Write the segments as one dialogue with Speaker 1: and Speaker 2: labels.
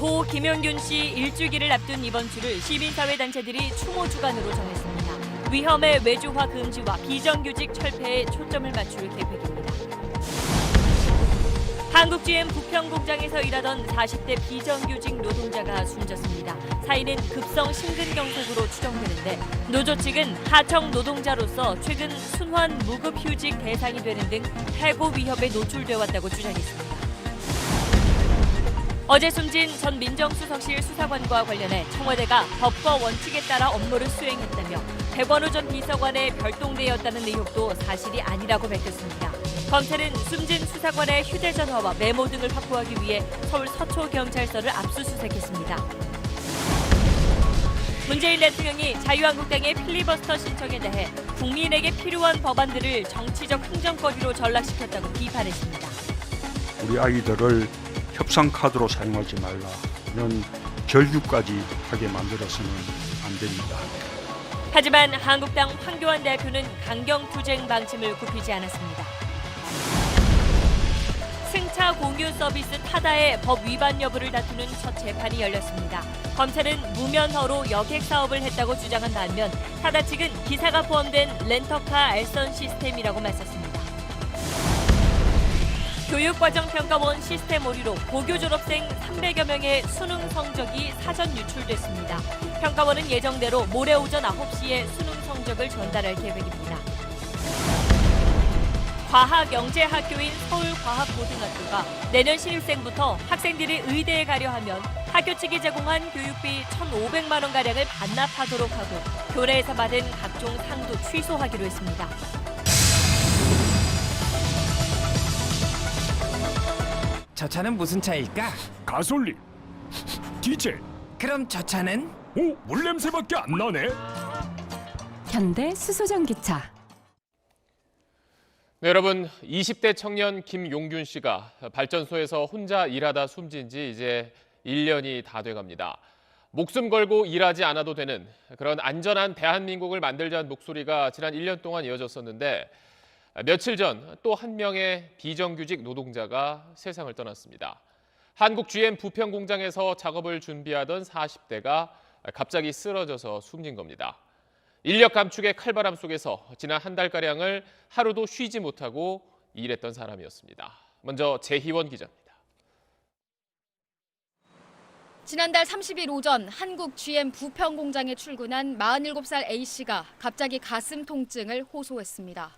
Speaker 1: 고 김용균 씨 일주기를 앞둔 이번 주를 시민사회단체들이 추모 주간으로 정했습니다. 위험의 외주화 금지와 비정규직 철폐에 초점을 맞출 계획입니다. 한국 GM 부평 공장에서 일하던 40대 비정규직 노동자가 숨졌습니다. 사인은 급성 심근경색으로 추정되는데 노조 측은 하청 노동자로서 최근 순환 무급휴직 대상이 되는 등 해고 위협에 노출돼 왔다고 주장했습니다. 어제 숨진 전 민정수석실 수사관과 관련해 청와대가 법과 원칙에 따라 업무를 수행했다며 백원우 전 비서관의 별동대였다는 의혹도 사실이 아니라고 밝혔습니다. 검찰은 숨진 수사관의 휴대전화와 메모 등을 확보하기 위해 서울 서초경찰서를 압수수색했습니다. 문재인 대통령이 자유한국당의 필리버스터 신청에 대해 국민에게 필요한 법안들을 정치적 흥정거리로 전락시켰다고 비판했습니다.
Speaker 2: 우리 아이들을 협상 카드로 사용하지 말라는 결규까지 하게 만들어서는 안 됩니다.
Speaker 1: 하지만 한국당 황교안 대표는 강경투쟁 방침을 굽히지 않았습니다. 승차 공유 서비스 타다의 법 위반 여부를 다투는 첫 재판이 열렸습니다. 검찰은 무면허로 여객 사업을 했다고 주장한 반면 타다 측은 기사가 포함된 렌터카 알선 시스템이라고 맞섰습니다. 교육과정평가원 시스템 오류로 고교 졸업생 300여 명의 수능 성적이 사전 유출됐습니다. 평가원은 예정대로 모레 오전 9시에 수능 성적을 전달할 계획입니다. 과학영재학교인 서울과학고등학교가 내년 신입생부터 학생들이 의대에 가려 하면 학교 측이 제공한 교육비 1,500만 원가량을 반납하도록 하고 교내에서 받은 각종 상도 취소하기로 했습니다.
Speaker 3: 저 차는 무슨 차일까?
Speaker 4: 가솔린, 디젤,
Speaker 3: 그럼 저 차는?
Speaker 4: 오, 물냄새밖에 안 나네.
Speaker 5: 현대 수소전기차.
Speaker 6: 네, 여러분, 20대 청년 김용균 씨가 발전소에서 혼자 일하다 숨진 지 이제 1년이 다 돼갑니다. 목숨 걸고 일하지 않아도 되는 그런 안전한 대한민국을 만들자는 목소리가 지난 1년 동안 이어졌었는데 며칠 전 또 한 명의 비정규직 노동자가 세상을 떠났습니다. 한국 GM 부평 공장에서 작업을 준비하던 40대가 갑자기 쓰러져서 숨진 겁니다. 인력 감축의 칼바람 속에서 지난 한 달가량을 하루도 쉬지 못하고 일했던 사람이었습니다. 먼저 재희원 기자입니다.
Speaker 7: 지난달 30일 오전 한국 GM 부평 공장에 출근한 47살 A씨가 갑자기 가슴 통증을 호소했습니다.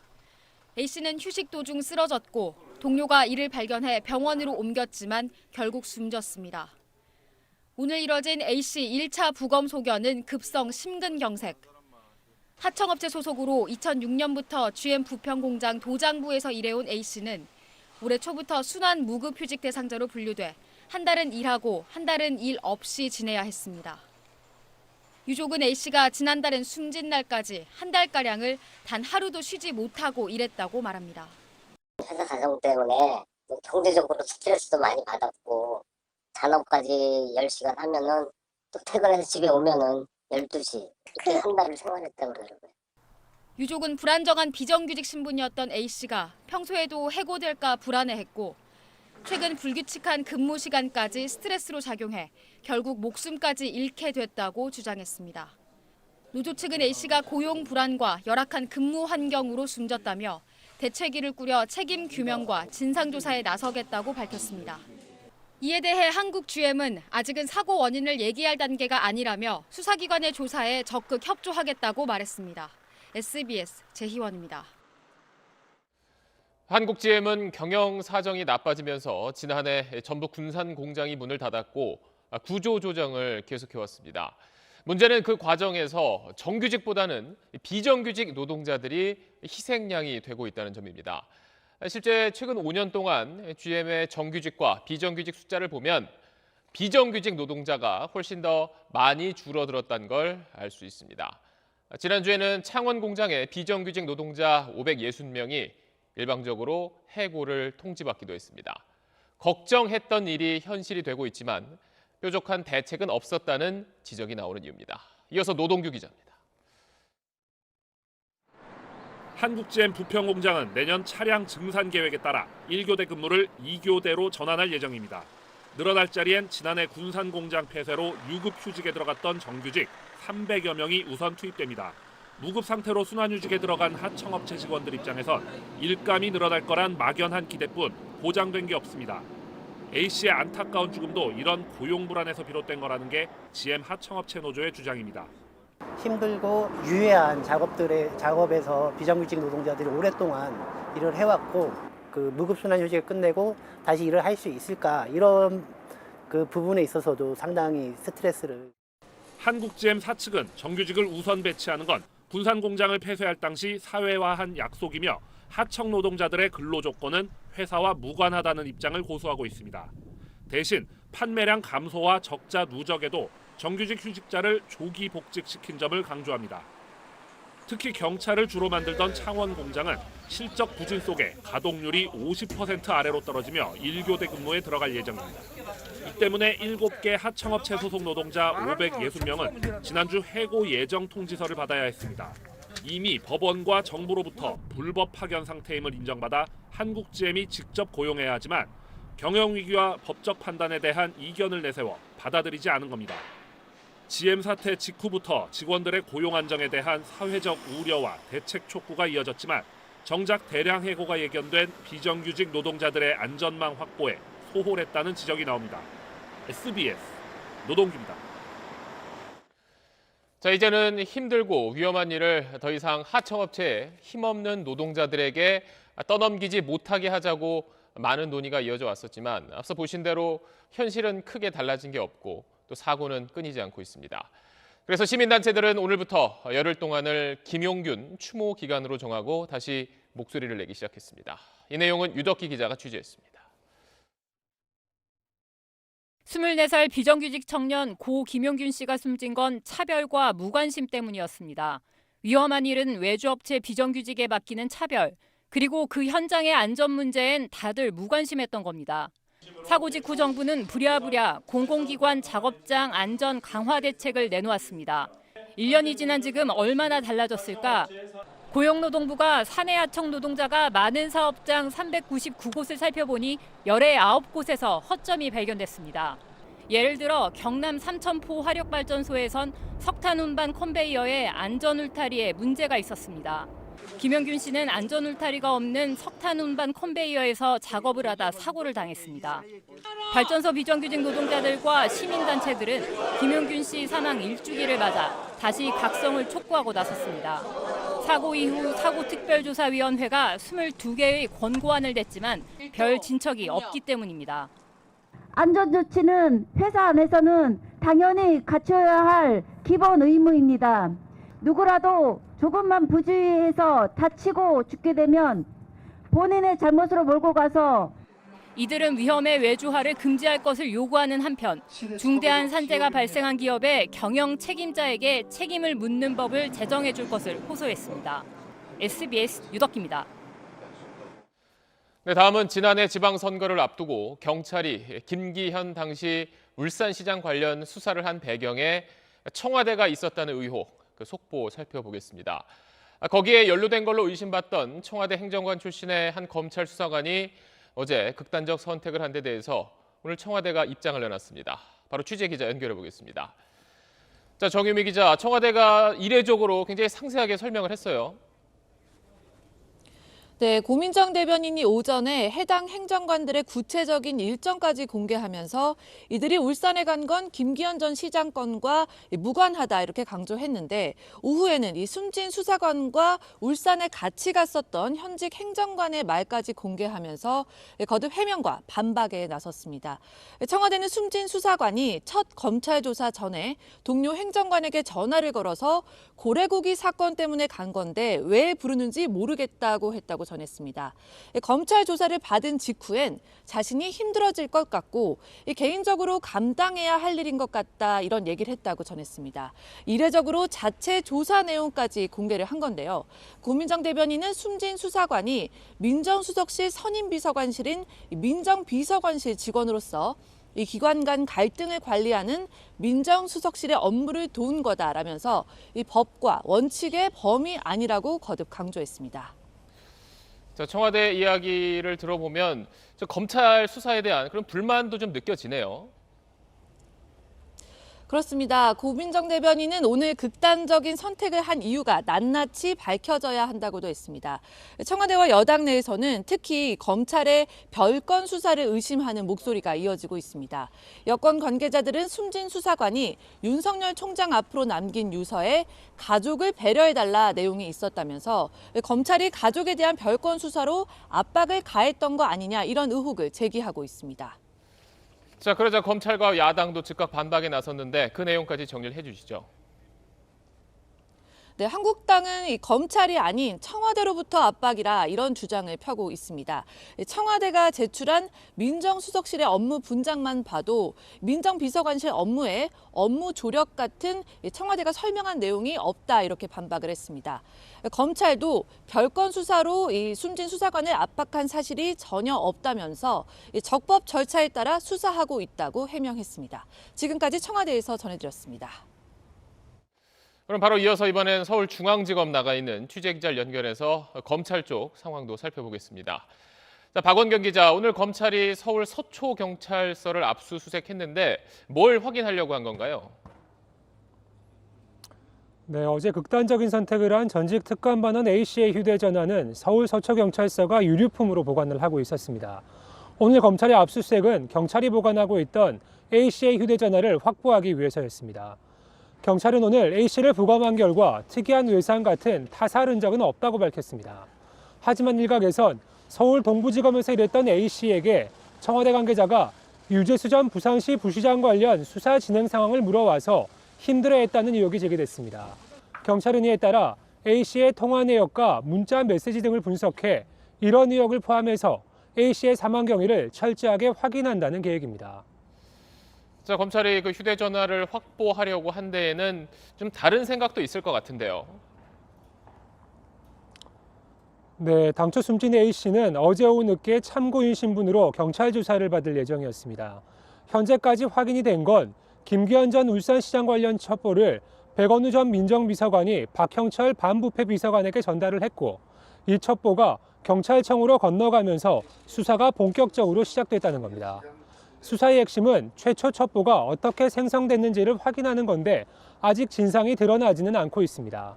Speaker 7: A씨는 휴식 도중 쓰러졌고 동료가 이를 발견해 병원으로 옮겼지만 결국 숨졌습니다. 오늘 이뤄진 A씨 1차 부검 소견은 급성 심근경색. 하청업체 소속으로 2006년부터 GM 부평 공장 도장부에서 일해온 A씨는 올해 초부터 순환 무급휴직 대상자로 분류돼 한 달은 일하고 한 달은 일 없이 지내야 했습니다. 유족은 A씨가 지난달엔 숨진 날까지 한 달가량을 단 하루도 쉬지 못하고 일했다고 말합니다.
Speaker 8: 회사 가정 때문에 경제적으로 스트레스도 많이 받았고 잔업까지 10시간 하면은 또 퇴근해서 집에 오면은 12시 그렇게 한 달을 생활했다고 그러더라고요.
Speaker 7: 유족은 불안정한 비정규직 신분이었던 A씨가 평소에도 해고될까 불안해했고 최근 불규칙한 근무 시간까지 스트레스로 작용해 결국 목숨까지 잃게 됐다고 주장했습니다. 노조 측은 A씨가 고용 불안과 열악한 근무 환경으로 숨졌다며 대책위를 꾸려 책임 규명과 진상조사에 나서겠다고 밝혔습니다. 이에 대해 한국 GM은 아직은 사고 원인을 얘기할 단계가 아니라며 수사기관의 조사에 적극 협조하겠다고 말했습니다. SBS 재희원입니다.
Speaker 6: 한국 GM은 경영 사정이 나빠지면서 지난해 전북 군산 공장이 문을 닫았고 구조 조정을 계속해왔습니다. 문제는 그 과정에서 정규직보다는 비정규직 노동자들이 희생양이 되고 있다는 점입니다. 실제 최근 5년 동안 GM의 정규직과 비정규직 숫자를 보면 비정규직 노동자가 훨씬 더 많이 줄어들었다는 걸 알 수 있습니다. 지난주에는 창원 공장의 비정규직 노동자 560명이 일방적으로 해고를 통지받기도 했습니다. 걱정했던 일이 현실이 되고 있지만 뾰족한 대책은 없었다는 지적이 나오는 이유입니다. 이어서 노동규 기자입니다.
Speaker 4: 한국 GM 부평 공장은 내년 차량 증산 계획에 따라 1교대 근무를 2교대로 전환할 예정입니다. 늘어날 자리엔 지난해 군산공장 폐쇄로 유급 휴직에 들어갔던 정규직 300여 명이 우선 투입됩니다. 무급 상태로 순환휴직에 들어간 하청업체 직원들 입장에선 일감이 늘어날 거란 막연한 기대뿐 보장된 게 없습니다. A씨의 안타까운 죽음도 이런 고용 불안에서 비롯된 거라는 게 GM 하청업체 노조의 주장입니다.
Speaker 9: 힘들고 유해한 작업에서 비정규직 노동자들이 오랫동안 일을 해왔고 그 무급순환휴직을 끝내고 다시 일을 할 수 있을까 이런 그 부분에 있어서도 상당히 스트레스를.
Speaker 4: 한국 GM 사측은 정규직을 우선 배치하는 건 군산공장을 폐쇄할 당시 사회화한 약속이며 하청 노동자들의 근로 조건은 회사와 무관하다는 입장을 고수하고 있습니다. 대신 판매량 감소와 적자 누적에도 정규직 휴직자를 조기 복직시킨 점을 강조합니다. 특히 경찰을 주로 만들던 창원 공장은 실적 부진 속에 가동률이 50% 아래로 떨어지며 1교대 근무에 들어갈 예정입니다. 이 때문에 7개 하청업체 소속 노동자 560명은 지난주 해고 예정 통지서를 받아야 했습니다. 이미 법원과 정부로부터 불법 파견 상태임을 인정받아 한국 GM이 직접 고용해야 하지만 경영위기와 법적 판단에 대한 이견을 내세워 받아들이지 않은 겁니다. GM 사태 직후부터 직원들의 고용 안정에 대한 사회적 우려와 대책 촉구가 이어졌지만 정작 대량 해고가 예견된 비정규직 노동자들의 안전망 확보에 소홀했다는 지적이 나옵니다. SBS 노동기입니다.
Speaker 6: 자, 이제는 힘들고 위험한 일을 더 이상 하청업체에 힘없는 노동자들에게 떠넘기지 못하게 하자고 많은 논의가 이어져 왔었지만 앞서 보신 대로 현실은 크게 달라진 게 없고 또 사고는 끊이지 않고 있습니다. 그래서 시민단체들은 오늘부터 열흘 동안을 김용균 추모 기간으로 정하고 다시 목소리를 내기 시작했습니다. 이 내용은 유덕기 기자가 취재했습니다.
Speaker 1: 24살 비정규직 청년 고 김용균 씨가 숨진 건 차별과 무관심 때문이었습니다. 위험한 일은 외주업체 비정규직에 맡기는 차별, 그리고 그 현장의 안전 문제엔 다들 무관심했던 겁니다. 사고 직후 정부는 부랴부랴 공공기관 작업장 안전 강화 대책을 내놓았습니다. 1년이 지난 지금 얼마나 달라졌을까? 고용노동부가 사내 하청 노동자가 많은 사업장 399곳을 살펴보니 열의 9곳에서 허점이 발견됐습니다. 예를 들어 경남 삼천포 화력발전소에선 석탄 운반 컨베이어에 안전 울타리에 문제가 있었습니다. 김용균 씨는 안전 울타리가 없는 석탄 운반 컨베이어에서 작업을 하다 사고를 당했습니다. 발전소 비정규직 노동자들과 시민단체들은 김용균 씨 사망 1주기를 맞아 다시 각성을 촉구하고 나섰습니다. 사고 이후 사고특별조사위원회가 22개의 권고안을 냈지만 별 진척이 없기 때문입니다.
Speaker 10: 안전조치는 회사 안에서는 당연히 갖춰야 할 기본 의무입니다. 누구라도 조금만 부주의해서 다치고 죽게 되면 본인의 잘못으로 몰고 가서
Speaker 1: 이들은 위험의 외주화를 금지할 것을 요구하는 한편 중대한 산재가 발생한 기업의 경영 책임자에게 책임을 묻는 법을 제정해 줄 것을 호소했습니다. SBS 유덕기입니다.
Speaker 6: 네, 다음은 지난해 지방선거를 앞두고 경찰이 김기현 당시 울산시장 관련 수사를 한 배경에 청와대가 있었다는 의혹, 그 속보 살펴보겠습니다. 거기에 연루된 걸로 의심받던 청와대 행정관 출신의 한 검찰 수사관이 어제 극단적 선택을 한 데 대해서 오늘 청와대가 입장을 내놨습니다. 바로 취재 기자 연결해 보겠습니다. 자, 정유미 기자, 청와대가 이례적으로 굉장히 상세하게 설명을 했어요.
Speaker 11: 네, 고민정 대변인이 오전에 해당 행정관들의 구체적인 일정까지 공개하면서 이들이 울산에 간 건 김기현 전 시장 건과 무관하다 이렇게 강조했는데 오후에는 이 숨진 수사관과 울산에 같이 갔었던 현직 행정관의 말까지 공개하면서 거듭 해명과 반박에 나섰습니다. 청와대는 숨진 수사관이 첫 검찰 조사 전에 동료 행정관에게 전화를 걸어서 고래고기 사건 때문에 간 건데 왜 부르는지 모르겠다고 했다고 전했습니다. 검찰 조사를 받은 직후엔 자신이 힘들어질 것 같고 개인적으로 감당해야 할 일인 것 같다 이런 얘기를 했다고 전했습니다. 이례적으로 자체 조사 내용까지 공개를 한 건데요. 고민정 대변인은 숨진 수사관이 민정수석실 선임비서관실인 민정비서관실 직원으로서 이 기관 간 갈등을 관리하는 민정수석실의 업무를 도운 거다라면서 이 법과 원칙의 범위 아니라고 거듭 강조했습니다.
Speaker 6: 자, 청와대 이야기를 들어보면 검찰 수사에 대한 그런 불만도 좀 느껴지네요.
Speaker 11: 그렇습니다. 고민정 대변인은 오늘 극단적인 선택을 한 이유가 낱낱이 밝혀져야 한다고도 했습니다. 청와대와 여당 내에서는 특히 검찰의 별건 수사를 의심하는 목소리가 이어지고 있습니다. 여권 관계자들은 숨진 수사관이 윤석열 총장 앞으로 남긴 유서에 가족을 배려해달라 내용이 있었다면서 검찰이 가족에 대한 별건 수사로 압박을 가했던 거 아니냐 이런 의혹을 제기하고 있습니다.
Speaker 6: 자, 그러자 검찰과 야당도 즉각 반박에 나섰는데 그 내용까지 정리를 해주시죠.
Speaker 11: 네, 한국당은 이 검찰이 아닌 청와대로부터 압박이라 이런 주장을 펴고 있습니다. 청와대가 제출한 민정수석실의 업무 분장만 봐도 민정비서관실 업무에 업무 조력 같은 청와대가 설명한 내용이 없다 이렇게 반박을 했습니다. 검찰도 별건 수사로 이 숨진 수사관을 압박한 사실이 전혀 없다면서 적법 절차에 따라 수사하고 있다고 해명했습니다. 지금까지 청와대에서 전해드렸습니다.
Speaker 6: 그럼 바로 이어서 이번엔 서울중앙지검 나가 있는 취재기자를 연결해서 검찰 쪽 상황도 살펴보겠습니다. 자, 박원경 기자, 오늘 검찰이 서울 서초경찰서를 압수수색했는데 뭘 확인하려고 한 건가요?
Speaker 12: 네, 어제 극단적인 선택을 한 전직 특감반원 A씨의 휴대전화는 서울 서초경찰서가 유류품으로 보관을 하고 있었습니다. 오늘 검찰의 압수수색은 경찰이 보관하고 있던 A씨의 휴대전화를 확보하기 위해서였습니다. 경찰은 오늘 A씨를 부검한 결과 특이한 외상 같은 타살 흔적은 없다고 밝혔습니다. 하지만 일각에선 서울 동부지검에서 일했던 A씨에게 청와대 관계자가 유재수 전 부산시 부시장 관련 수사 진행 상황을 물어와서 힘들어했다는 의혹이 제기됐습니다. 경찰은 이에 따라 A씨의 통화 내역과 문자 메시지 등을 분석해 이런 의혹을 포함해서 A씨의 사망 경위를 철저하게 확인한다는 계획입니다.
Speaker 6: 자, 검찰이 그 휴대전화를 확보하려고 한 데에는 좀 다른 생각도 있을 것 같은데요.
Speaker 12: 네, 당초 숨진 A씨는 어제 오후 늦게 참고인 신분으로 경찰 조사를 받을 예정이었습니다. 현재까지 확인이 된 건 김기현 전 울산시장 관련 첩보를 백원우 전 민정비서관이 박형철 반부패 비서관에게 전달을 했고 이 첩보가 경찰청으로 건너가면서 수사가 본격적으로 시작됐다는 겁니다. 수사의 핵심은 최초 첩보가 어떻게 생성됐는지를 확인하는 건데 아직 진상이 드러나지는 않고 있습니다.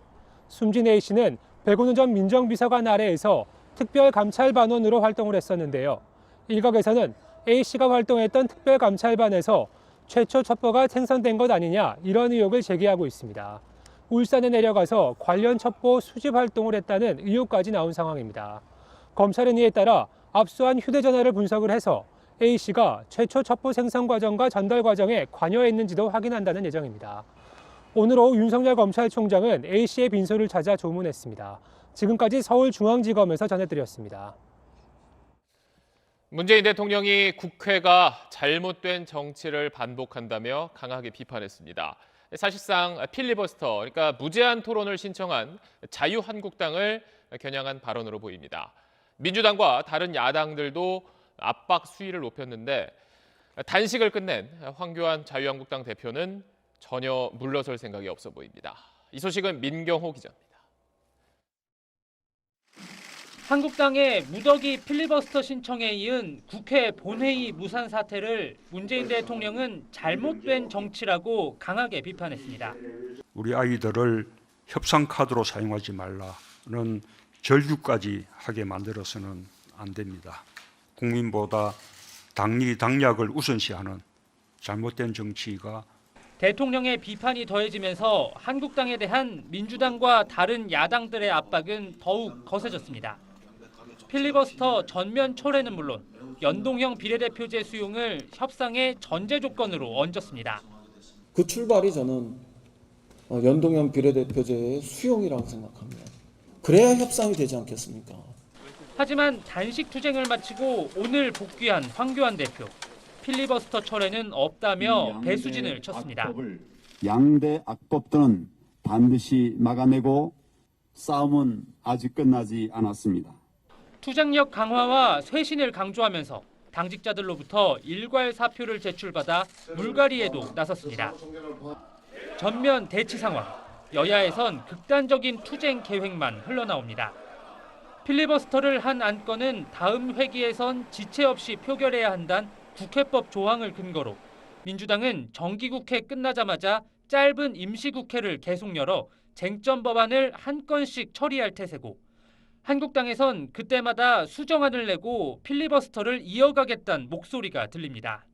Speaker 12: 숨진 A씨는 백운우 전 민정비서관 아래에서 특별감찰반원으로 활동을 했었는데요. 일각에서는 A씨가 활동했던 특별감찰반에서 최초 첩보가 생성된 것 아니냐 이런 의혹을 제기하고 있습니다. 울산에 내려가서 관련 첩보 수집 활동을 했다는 의혹까지 나온 상황입니다. 검찰은 이에 따라 압수한 휴대전화를 분석을 해서 A씨가 최초 첩보 생성 과정과 전달 과정에 관여했는지도 확인한다는 예정입니다. 오늘 오후 윤석열 검찰총장은 A씨의 빈소를 찾아 조문했습니다. 지금까지 서울중앙지검에서 전해드렸습니다.
Speaker 6: 문재인 대통령이 국회가 잘못된 정치를 반복한다며 강하게 비판했습니다. 사실상 필리버스터, 그러니까 무제한 토론을 신청한 자유한국당을 겨냥한 발언으로 보입니다. 민주당과 다른 야당들도 압박 수위를 높였는데 단식을 끝낸 황교안 자유한국당 대표는 전혀 물러설 생각이 없어 보입니다. 이 소식은 민경호 기자입니다.
Speaker 13: 한국당의 무더기 필리버스터 신청에 이은 국회 본회의 무산 사태를 문재인 대통령은 잘못된 정치라고 강하게 비판했습니다.
Speaker 2: 우리 아이들을 협상 카드로 사용하지 말라는 절규까지 하게 만들어서는 안 됩니다. 국민보다 당리 당략을 우선시하는 잘못된 정치가
Speaker 13: 대통령의 비판이 더해지면서 한국당에 대한 민주당과 다른 야당들의 압박은 더욱 거세졌습니다. 필리버스터 전면 철회는 물론 연동형 비례대표제 수용을 협상의 전제 조건으로 얹었습니다.
Speaker 14: 그 출발이 저는 연동형 비례대표제의 수용이라고 생각합니다. 그래야 협상이 되지 않겠습니까?
Speaker 13: 하지만 단식 투쟁을 마치고 오늘 복귀한 황교안 대표. 필리버스터 철회는 없다며 배수진을 쳤습니다.
Speaker 15: 양대 악법들은 반드시 막아내고 싸움은 아직 끝나지 않았습니다.
Speaker 13: 투쟁력 강화와 쇄신을 강조하면서 당직자들로부터 일괄 사표를 제출받아 물갈이에도 나섰습니다. 전면 대치 상황, 여야에선 극단적인 투쟁 계획만 흘러나옵니다. 필리버스터를 한 안건은 다음 회기에선 지체 없이 표결해야 한다는 국회법 조항을 근거로 민주당은 정기국회 끝나자마자 짧은 임시국회를 계속 열어 쟁점 법안을 한 건씩 처리할 태세고, 한국당에선 그때마다 수정안을 내고 필리버스터를 이어가겠다는 목소리가 들립니다.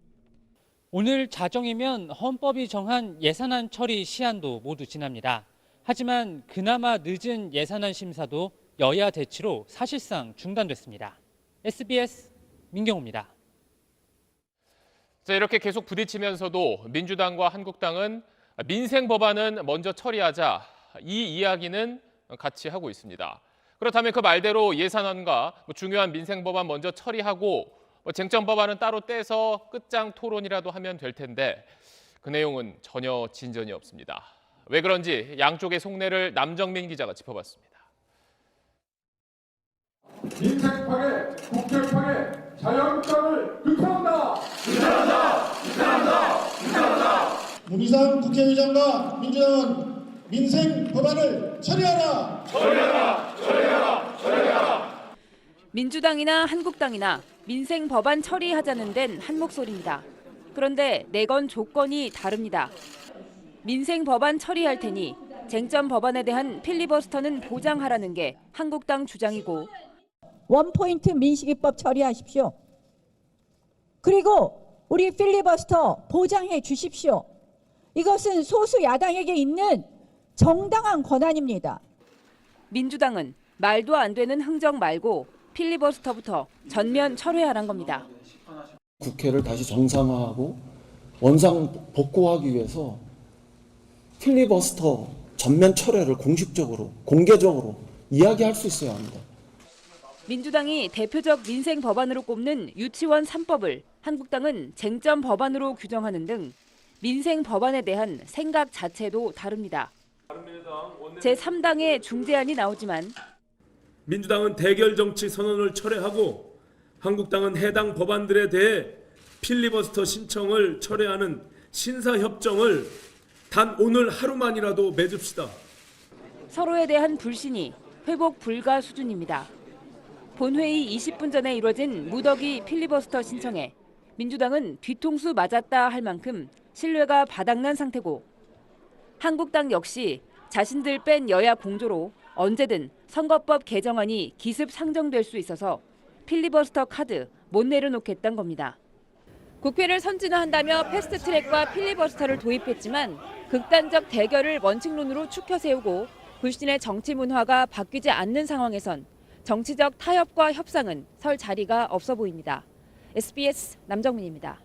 Speaker 13: 오늘 자정이면 헌법이 정한 예산안 처리 시한도 모두 지납니다. 하지만 그나마 늦은 예산안 심사도 여야 대치로 사실상 중단됐습니다. SBS 민경호입니다.
Speaker 6: 자, 이렇게 계속 부딪히면서도 민주당과 한국당은 민생 법안은 먼저 처리하자, 이 이야기는 같이 하고 있습니다. 그렇다면 그 말대로 예산안과 중요한 민생 법안 먼저 처리하고 쟁점 법안은 따로 떼서 끝장 토론이라도 하면 될 텐데 그 내용은 전혀 진전이 없습니다. 왜 그런지 양쪽의 속내를 남정민 기자가 짚어봤습니다.
Speaker 16: 민생 파괴, 국회 파괴, 자유한국당을 규탄한다!
Speaker 17: 문희상 국회의장과 민주당은 민생 법안을 처리하라!
Speaker 1: 민주당이나 한국당이나 민생 법안 처리하자는 데는 한 목소리입니다. 그런데 내건 조건이 다릅니다. 민생 법안 처리할 테니 쟁점 법안에 대한 필리버스터는 보장하라는 게 한국당 주장이고,
Speaker 10: 원포인트 민식이법 처리하십시오. 그리고 우리 필리버스터 보장해 주십시오. 이것은 소수 야당에게 있는 정당한 권한입니다.
Speaker 1: 민주당은 말도 안 되는 흥정 말고 필리버스터부터 전면 철회하란 겁니다.
Speaker 14: 국회를 다시 정상화하고 원상 복구하기 위해서 필리버스터 전면 철회를 공식적으로, 공개적으로 이야기할 수 있어야 합니다.
Speaker 1: 민주당이 대표적 민생 법안으로 꼽는 유치원 3법을 한국당은 쟁점 법안으로 규정하는 등 민생 법안에 대한 생각 자체도 다릅니다. 제3당의 중재안이 나오지만
Speaker 18: 민주당은 대결 정치 선언을 철회하고 한국당은 해당 법안들에 대해 필리버스터 신청을 철회하는 신사협정을 단 오늘 하루만이라도 맺읍시다.
Speaker 1: 서로에 대한 불신이 회복 불가 수준입니다. 본회의 20분 전에 이뤄진 무더기 필리버스터 신청에 민주당은 뒤통수 맞았다 할 만큼 신뢰가 바닥난 상태고, 한국당 역시 자신들 뺀 여야 공조로 언제든 선거법 개정안이 기습 상정될 수 있어서 필리버스터 카드 못 내려놓겠다는 겁니다. 국회를 선진화한다며 패스트트랙과 필리버스터를 도입했지만 극단적 대결을 원칙론으로 추켜 세우고 불신의 정치 문화가 바뀌지 않는 상황에선 정치적 타협과 협상은 설 자리가 없어 보입니다. SBS 남정민입니다.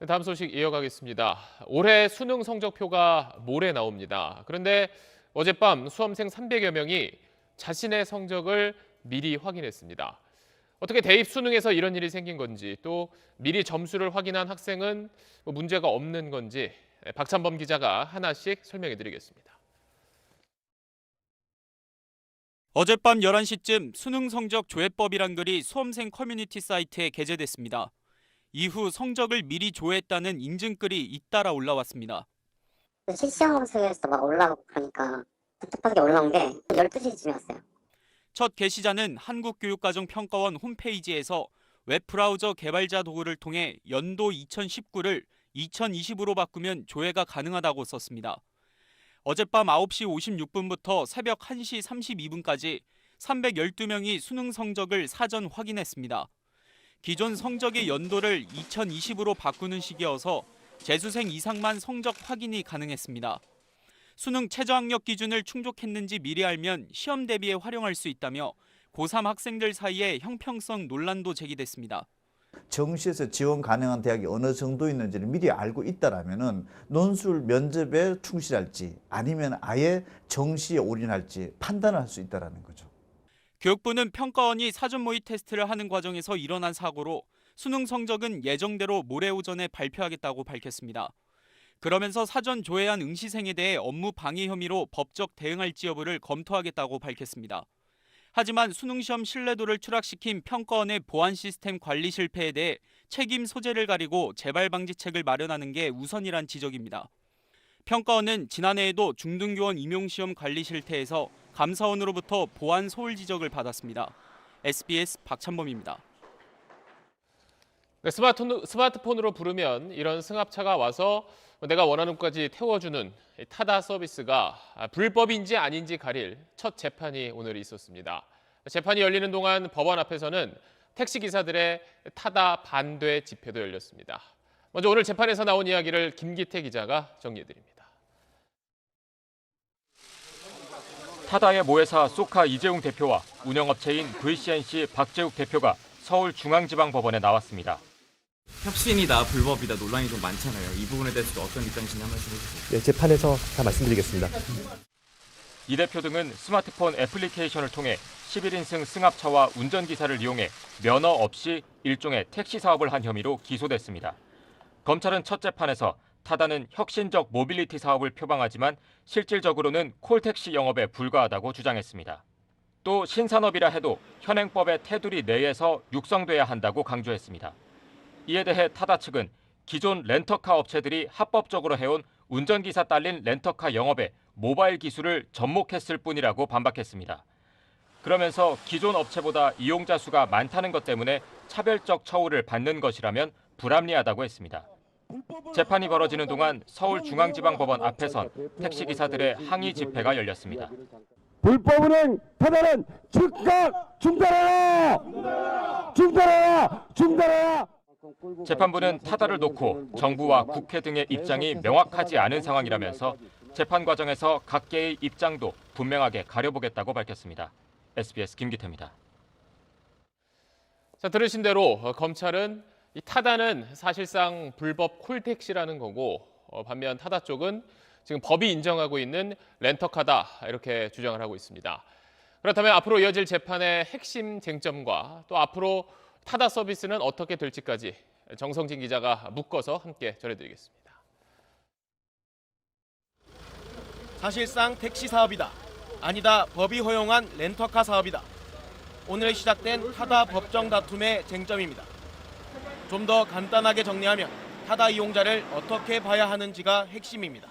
Speaker 6: 다음 소식 이어가겠습니다. 올해 수능 성적표가 모레 나옵니다. 그런데 어젯밤 수험생 300여 명이 자신의 성적을 미리 확인했습니다. 어떻게 대입 수능에서 이런 일이 생긴 건지, 또 미리 점수를 확인한 학생은 문제가 없는 건지 박찬범 기자가 하나씩 설명해 드리겠습니다.
Speaker 19: 어젯밤 11시쯤 수능 성적 조회법이란 글이 수험생 커뮤니티 사이트에 게재됐습니다. 이후 성적을 미리 조회했다는 인증글이 잇따라 올라왔습니다.
Speaker 8: 실시간 검색에서 막 올라오고 그러니까 답답하게 올라온 게 12시쯤이었어요.
Speaker 19: 첫 게시자는 한국교육과정평가원 홈페이지에서 웹브라우저 개발자 도구를 통해 연도 2019를 2020으로 바꾸면 조회가 가능하다고 썼습니다. 어젯밤 9시 56분부터 새벽 1시 32분까지 312명이 수능 성적을 사전 확인했습니다. 기존 성적의 연도를 2020으로 바꾸는 시기여서 재수생 이상만 성적 확인이 가능했습니다. 수능 최저학력 기준을 충족했는지 미리 알면 시험 대비에 활용할 수 있다며 고3 학생들 사이에 형평성 논란도 제기됐습니다.
Speaker 20: 정시에서 지원 가능한 대학이 어느 정도 있는지를 미리 알고 있다라면은 논술 면접에 충실할지 아니면 아예 정시에 올인할지 판단을 할 수 있다라는 거죠.
Speaker 19: 교육부는 평가원이 사전 모의 테스트를 하는 과정에서 일어난 사고로 수능 성적은 예정대로 모레 오전에 발표하겠다고 밝혔습니다. 그러면서 사전 조회한 응시생에 대해 업무 방해 혐의로 법적 대응할지 여부를 검토하겠다고 밝혔습니다. 하지만 수능시험 신뢰도를 추락시킨 평가원의 보안 시스템 관리 실패에 대해 책임 소재를 가리고 재발 방지책을 마련하는 게 우선이란 지적입니다. 평가원은 지난해에도 중등교원 임용시험 관리 실태에서 감사원으로부터 보안 소홀 지적을 받았습니다. SBS 박찬범입니다.
Speaker 6: 네, 스마트폰으로 부르면 이런 승합차가 와서 내가 원하는 곳까지 태워주는 타다 서비스가 불법인지 아닌지 가릴 첫 재판이 오늘 있었습니다. 재판이 열리는 동안 법원 앞에서는 택시기사들의 타다 반대 집회도 열렸습니다. 먼저 오늘 재판에서 나온 이야기를 김기태 기자가 정리해드립니다.
Speaker 21: 타다의 모회사 소카 이재용 대표와 운영업체인 VCNC 박재욱 대표가 서울중앙지방법원에 나왔습니다.
Speaker 22: 혁신이다, 불법이다 논란이 좀 많잖아요. 이 부분에 대해서 어떤 입장이신지 한 말씀 해주세요.
Speaker 23: 네, 재판에서 다 말씀드리겠습니다.
Speaker 21: 이 대표 등은 스마트폰 애플리케이션을 통해 11인승 승합차와 운전기사를 이용해 면허 없이 일종의 택시 사업을 한 혐의로 기소됐습니다. 검찰은 첫 재판에서 타다는 혁신적 모빌리티 사업을 표방하지만 실질적으로는 콜택시 영업에 불과하다고 주장했습니다. 또 신산업이라 해도 현행법의 테두리 내에서 육성돼야 한다고 강조했습니다. 이에 대해 타다 측은 기존 렌터카 업체들이 합법적으로 해온 운전기사 딸린 렌터카 영업에 모바일 기술을 접목했을 뿐이라고 반박했습니다. 그러면서 기존 업체보다 이용자 수가 많다는 것 때문에 차별적 처우를 받는 것이라면 불합리하다고 했습니다. 재판이 벌어지는 동안 서울중앙지방법원 앞에선 택시기사들의 항의 집회가 열렸습니다.
Speaker 16: 불법 운행 타다는 즉각 중단하라! 중단하라! 중단하라!
Speaker 21: 재판부는 타다를 놓고 정부와 국회 등의 입장이 명확하지 않은 상황이라면서 재판 과정에서 각계의 입장도 분명하게 가려보겠다고 밝혔습니다. SBS 김기태입니다.
Speaker 6: 자, 들으신 대로 검찰은 이 타다는 사실상 불법 콜택시라는 거고 반면 타다 쪽은 지금 법이 인정하고 있는 렌터카다 이렇게 주장을 하고 있습니다. 그렇다면 앞으로 이어질 재판의 핵심 쟁점과 또 앞으로 타다 서비스는 어떻게 될지까지 정성진 기자가 묶어서 함께 전해드리겠습니다.
Speaker 24: 사실상 택시 사업이다. 아니다, 법이 허용한 렌터카 사업이다. 오늘 시작된 타다 법정 다툼의 쟁점입니다. 좀 더 간단하게 정리하면 타다 이용자를 어떻게 봐야 하는지가 핵심입니다.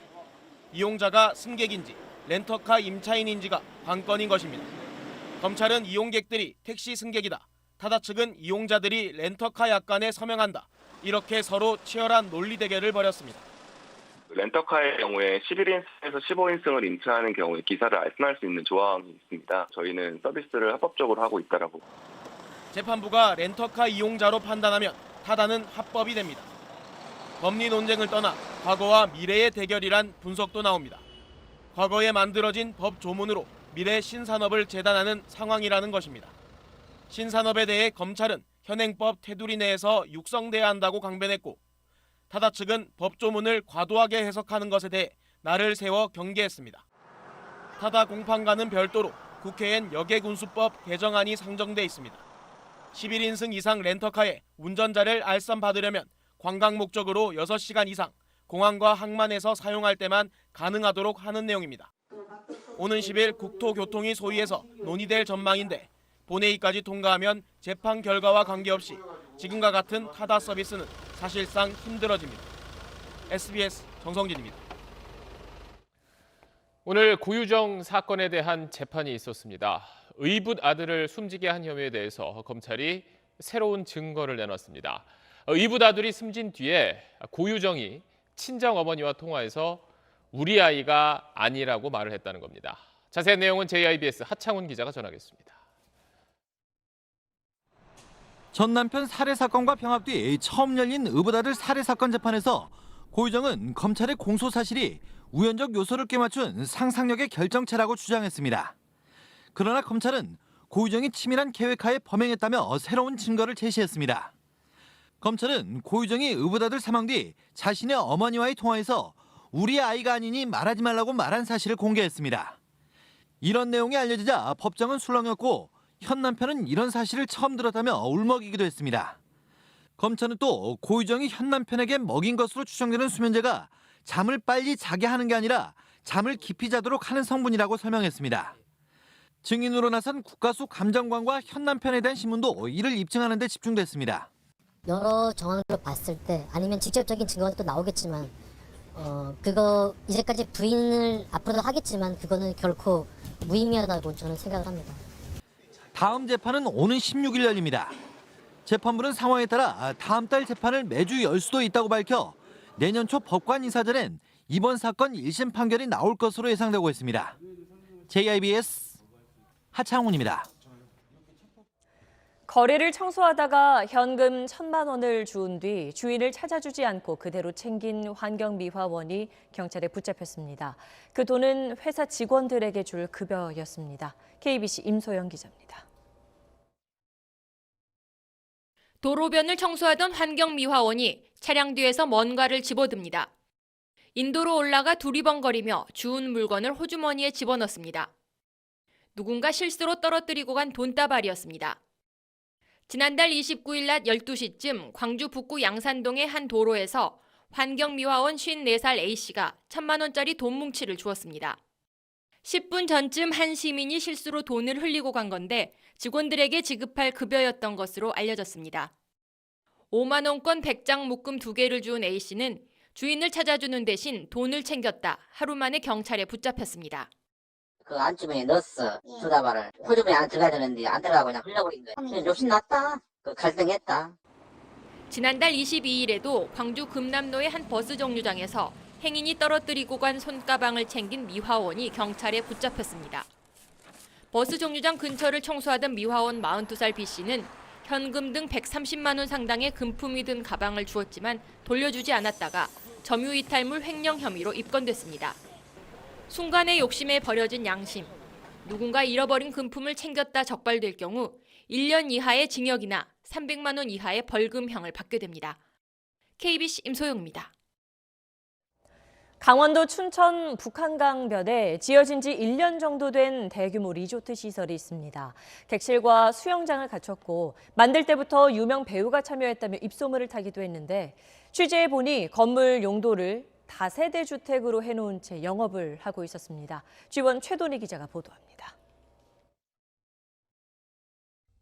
Speaker 24: 이용자가 승객인지 렌터카 임차인인지가 관건인 것입니다. 검찰은 이용객들이 택시 승객이다. 타다 측은 이용자들이 렌터카 약관에 서명한다. 이렇게 서로 치열한 논리 대결을 벌였습니다.
Speaker 25: 렌터카의 경우에 11인승에서 15인승을 임차하는 경우에 기사를 알선할 수 있는 조항이 있습니다. 저희는 서비스를 합법적으로 하고 있다라고.
Speaker 24: 재판부가 렌터카 이용자로 판단하면 타다는 합법이 됩니다. 법리 논쟁을 떠나 과거와 미래의 대결이란 분석도 나옵니다. 과거에 만들어진 법 조문으로 미래 신산업을 재단하는 상황이라는 것입니다. 신산업에 대해 검찰은 현행법 테두리 내에서 육성돼야 한다고 강변했고 타다 측은 법조문을 과도하게 해석하는 것에 대해 날을 세워 경계했습니다. 타다 공판과는 별도로 국회엔 여객운수법 개정안이 상정돼 있습니다. 11인승 이상 렌터카에 운전자를 알선받으려면 관광 목적으로 6시간 이상 공항과 항만에서 사용할 때만 가능하도록 하는 내용입니다. 오는 10일 국토교통위 소위에서 논의될 전망인데 본회의까지 통과하면 재판 결과와 관계없이 지금과 같은 타다 서비스는 사실상 힘들어집니다. SBS 정성진입니다.
Speaker 6: 오늘 고유정 사건에 대한 재판이 있었습니다. 의붓 아들을 숨지게 한 혐의에 대해서 검찰이 새로운 증거를 내놨습니다. 의붓 아들이 숨진 뒤에 고유정이 친정 어머니와 통화해서 우리 아이가 아니라고 말을 했다는 겁니다. 자세한 내용은 JIBS 하창훈 기자가 전하겠습니다.
Speaker 26: 전 남편 살해 사건과 병합 뒤 처음 열린 의붓 아들 살해 사건 재판에서 고유정은 검찰의 공소 사실이 우연적 요소를 꿰맞춘 상상력의 결정체라고 주장했습니다. 그러나 검찰은 고유정이 치밀한 계획하에 범행했다며 새로운 증거를 제시했습니다. 검찰은 고유정이 의붓 아들 사망 뒤 자신의 어머니와의 통화에서 우리 아이가 아니니 말하지 말라고 말한 사실을 공개했습니다. 이런 내용이 알려지자 법정은 술렁였고 현 남편은 이런 사실을 처음 들었다며 울먹이기도 했습니다. 검찰은 또 고유정이 현 남편에게 먹인 것으로 추정되는 수면제가 잠을 빨리 자게 하는 게 아니라 잠을 깊이 자도록 하는 성분이라고 설명했습니다. 증인으로 나선 국가수 감정관과 현 남편에 대한 신문도 이를 입증하는 데 집중됐습니다.
Speaker 27: 여러 정황을 봤을 때 아니면 직접적인 증거가 또 나오겠지만
Speaker 3: 그거 이제까지 부인을 앞으로도 하겠지만 그거는 결코 무의미하다고 저는 생각을 합니다.
Speaker 26: 다음 재판은 오는 16일 열립니다. 재판부는 상황에 따라 다음 달 재판을 매주 열 수도 있다고 밝혀 내년 초 법관 인사전엔 이번 사건 1심 판결이 나올 것으로 예상되고 있습니다. JIBS 하창훈입니다.
Speaker 1: 거리를 청소하다가 현금 1,000만 원을 주운 뒤 주인을 찾아주지 않고 그대로 챙긴 환경미화원이 경찰에 붙잡혔습니다. 그 돈은 회사 직원들에게 줄 급여였습니다. KBC 임소영 기자입니다.
Speaker 4: 도로변을 청소하던 환경미화원이 차량 뒤에서 뭔가를 집어듭니다. 인도로 올라가 두리번거리며 주운 물건을 호주머니에 집어넣습니다. 누군가 실수로 떨어뜨리고 간 돈다발이었습니다. 지난달 29일 낮 12시쯤 광주 북구 양산동의 한 도로에서 환경미화원 54살 A씨가 1,000만 원짜리 돈 뭉치를 주었습니다. 10분 전쯤 한 시민이 실수로 돈을 흘리고 간 건데 직원들에게 지급할 급여였던 것으로 알려졌습니다. 5만 원권 100장 묶음 2개를 주운 A씨는 주인을 찾아주는 대신 돈을 챙겼다. 하루 만에 경찰에 붙잡혔습니다.
Speaker 8: 그 안주머니에 넣었어. 두다발을. 호주머니 안 들어가야 되는데 안 들어가고 그냥 흘려버린 거야. 욕심났다. 갈등했다.
Speaker 4: 지난달 22일에도 광주 금남로의 한 버스 정류장에서 행인이 떨어뜨리고 간 손가방을 챙긴 미화원이 경찰에 붙잡혔습니다. 버스 정류장 근처를 청소하던 미화원 42살 B씨는 현금 등 130만 원 상당의 금품이 든 가방을 주었지만 돌려주지 않았다가 점유이탈물 횡령 혐의로 입건됐습니다. 순간의 욕심에 버려진 양심. 누군가 잃어버린 금품을 챙겼다 적발될 경우 1년 이하의 징역이나 300만 원 이하의 벌금형을 받게 됩니다. KBC 임소영입니다.
Speaker 1: 강원도 춘천 북한강변에 지어진 지 1년 정도 된 대규모 리조트 시설이 있습니다. 객실과 수영장을 갖췄고 만들 때부터 유명 배우가 참여했다며 입소문을 타기도 했는데 취재해보니 건물 용도를 다세대 주택으로 해놓은 채 영업을 하고 있었습니다. G1 최돈희 기자가 보도합니다.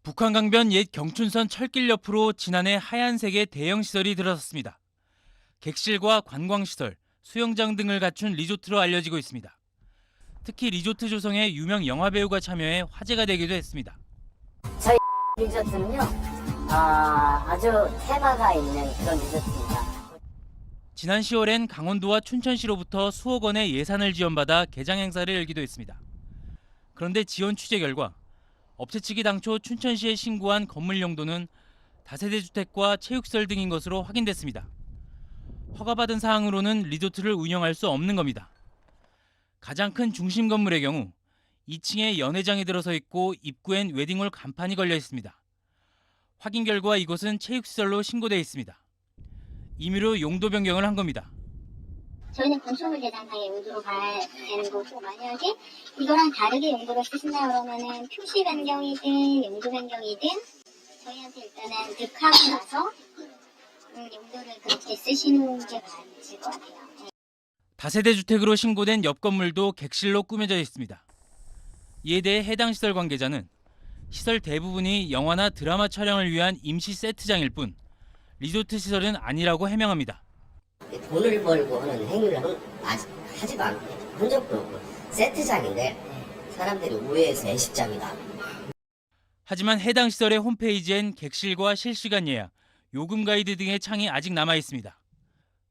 Speaker 5: 북한강변 옛 경춘선 철길 옆으로 지난해 하얀색의 대형 시설이 들어섰습니다. 객실과 관광시설, 수영장 등을 갖춘 리조트로 알려지고 있습니다. 특히 리조트 조성에 유명 영화배우가 참여해 화제가 되기도 했습니다.
Speaker 8: 저희 리조트는요, 아주 테마가 있는 그런 리조트입니다.
Speaker 5: 지난 10월엔 강원도와 춘천시로부터 수억 원의 예산을 지원받아 개장 행사를 열기도 했습니다. 그런데 지원 취재 결과 업체 측이 당초 춘천시에 신고한 건물 용도는 다세대 주택과 체육시설 등인 것으로 확인됐습니다. 허가받은 사항으로는 리조트를 운영할 수 없는 겁니다. 가장 큰 중심 건물의 경우 2층에 연회장이 들어서 있고 입구엔 웨딩홀 간판이 걸려 있습니다. 확인 결과 이곳은 체육시설로 신고돼 있습니다. 임의로 용도 변경을 한 겁니다.
Speaker 7: 저희는 건축물 대장상의 용도로 가야 되는 거고 만약에 이거랑 다르게 용도를 쓰신다 그러면은 표시 변경이든 용도 변경이든 저희한테 일단은 득하고 나서 용도를 그렇게 쓰시는 게 맞을 것 같아요.
Speaker 5: 다세대 주택으로 신고된 옆 건물도 객실로 꾸며져 있습니다. 이에 대해 해당 시설 관계자는 시설 대부분이 영화나 드라마 촬영을 위한 임시 세트장일 뿐 리조트 시설은 아니라고 해명합니다.
Speaker 8: 돈을 벌고 하는 행위를 하지도 않고 한 적도 없고 세트장인데 사람들이 오해해서 애식장이다.
Speaker 5: 하지만 해당 시설의 홈페이지엔 객실과 실시간 예약, 요금 가이드 등의 창이 아직 남아 있습니다.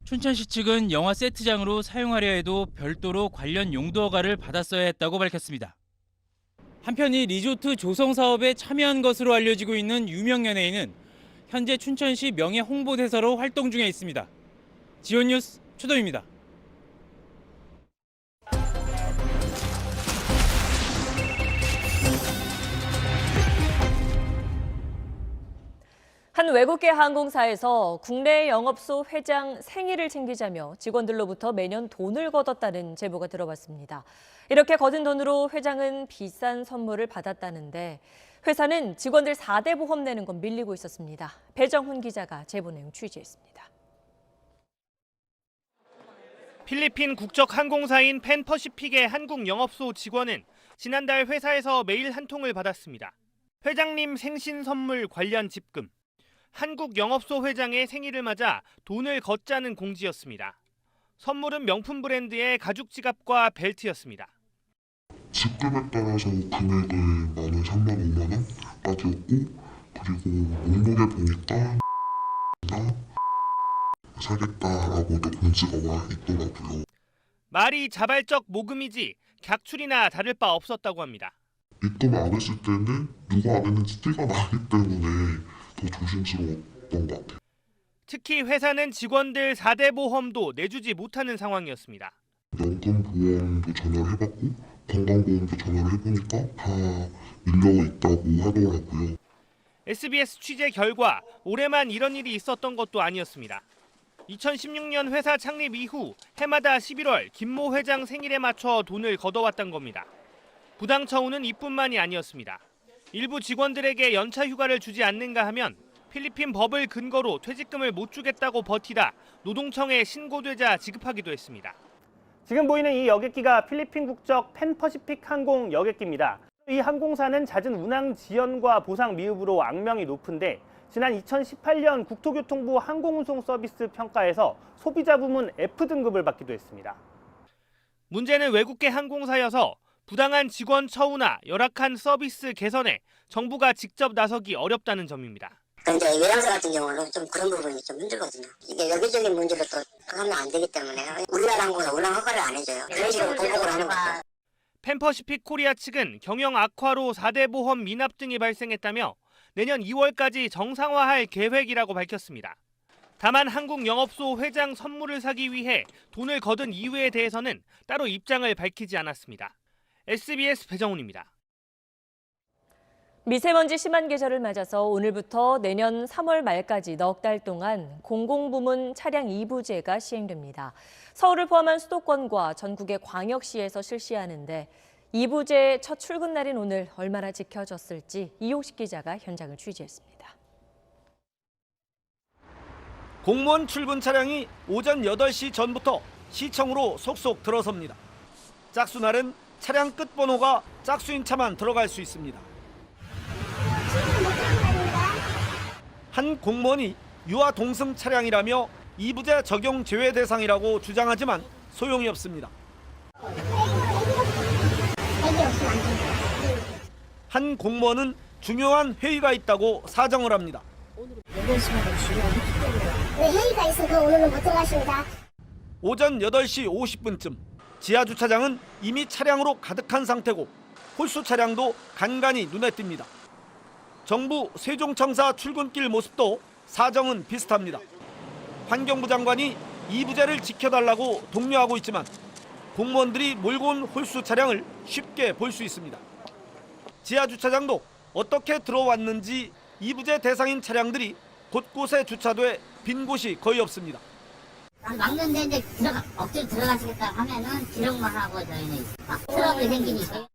Speaker 5: 춘천시 측은 영화 세트장으로 사용하려 해도 별도로 관련 용도 허가를 받았어야 했다고 밝혔습니다. 한편 이 리조트 조성 사업에 참여한 것으로 알려지고 있는 유명 연예인은 현재 춘천시 명예 홍보대사로 활동 중에 있습니다. 지원 뉴스 최도입니다.
Speaker 1: 한 외국계 항공사에서 국내 영업소 회장 생일을 챙기자며 직원들로부터 매년 돈을 걷었다는 제보가 들어왔습니다. 이렇게 거둔 돈으로 회장은 비싼 선물을 받았다는데 회사는 직원들 4대 보험 내는 건 밀리고 있었습니다. 배정훈 기자가 제보 내용 취재했습니다.
Speaker 9: 필리핀 국적 항공사인 팬퍼시픽의 한국 영업소 직원은 지난달 회사에서 메일 한 통을 받았습니다. 회장님 생신 선물 관련 집금. 한국 영업소 회장의 생일을 맞아 돈을 걷자는 공지였습니다. 선물은 명품 브랜드의 가죽 지갑과 벨트였습니다.
Speaker 2: 직급에 따라서 금액을 10,000원, 30,000원, 50,000원까지였고 그리고 목록에 보니까 사겠다라고도 공지가 와 있더라고요.
Speaker 9: 말이 자발적 모금이지 객출이나 다를 바 없었다고 합니다.
Speaker 2: 입금을 안 했을 때는 누가 안 했는지 티가 나기 때문에 더 조심스러웠던 것 같아요.
Speaker 9: 특히 회사는 직원들 4대 보험도 내주지 못하는 상황이었습니다.
Speaker 2: 연금보험도 전화를 해봤고 건강보험도 전화를 해보니까 다 밀려 있다고 하더라고요.
Speaker 9: SBS 취재 결과 올해만 이런 일이 있었던 것도 아니었습니다. 2016년 회사 창립 이후 해마다 11월 김모 회장 생일에 맞춰 돈을 걷어왔던 겁니다. 부당 처우는 이뿐만이 아니었습니다. 일부 직원들에게 연차 휴가를 주지 않는가 하면 필리핀 법을 근거로 퇴직금을 못 주겠다고 버티다 노동청에 신고되자 지급하기도 했습니다. 지금 보이는 이 여객기가 필리핀 국적 팬퍼시픽 항공 여객기입니다. 이 항공사는 잦은 운항 지연과 보상 미흡으로 악명이 높은데 지난 2018년 국토교통부 항공운송 서비스 평가에서 소비자 부문 F등급을 받기도 했습니다. 문제는 외국계 항공사여서 부당한 직원 처우나 열악한 서비스 개선에 정부가 직접 나서기 어렵다는 점입니다.
Speaker 8: 그런데 외항사 같은 경우는 좀 그런 부분이 좀 힘들거든요. 이게 여기적인 문제로 또 하면 안 되기 때문에 우리나라 항공사 운항 허가를 안 해줘요. 그런 식으로 보복을 하는 거죠.
Speaker 9: 팬퍼시픽 코리아 측은 경영 악화로 4대 보험 미납 등이 발생했다며 내년 2월까지 정상화할 계획이라고 밝혔습니다. 다만 한국영업소 회장 선물을 사기 위해 돈을 거둔 이유에 대해서는 따로 입장을 밝히지 않았습니다. SBS 배정훈입니다.
Speaker 1: 미세먼지 심한 계절을 맞아서 오늘부터 내년 3월 말까지 넉 달 동안 공공부문 차량 2부제가 시행됩니다. 서울을 포함한 수도권과 전국의 광역시에서 실시하는데 2부제 첫 출근 날인 오늘 얼마나 지켜졌을지 이용식 기자가 현장을 취재했습니다.
Speaker 11: 공무원 출근 차량이 오전 8시 전부터 시청으로 속속 들어섭니다. 짝수날은 차량 끝번호가 짝수인 차만 들어갈 수 있습니다. 한 공무원이 유아 동승 차량이라며 2부제 적용 제외 대상이라고 주장하지만 소용이 없습니다. 한 공무원은 중요한 회의가 있다고 사정을 합니다.
Speaker 7: 네, 회의가 있어서 오늘은 못 들어가십니다.
Speaker 11: 오전 8시 50분쯤 지하 주차장은 이미 차량으로 가득한 상태고 홀수 차량도 간간히 눈에 띕니다. 정부 세종청사 출근길 모습도 사정은 비슷합니다. 환경부 장관이 2부제를 지켜달라고 독려하고 있지만 공무원들이 몰고 온 홀수 차량을 쉽게 볼 수 있습니다. 지하 주차장도 어떻게 들어왔는지 2부제 대상인 차량들이 곳곳에 주차돼 빈 곳이 거의 없습니다.
Speaker 3: 막는데 이제 억지로 들어가시겠다 하면은 기록만 하고 저희는 막 트러블이 생기니까.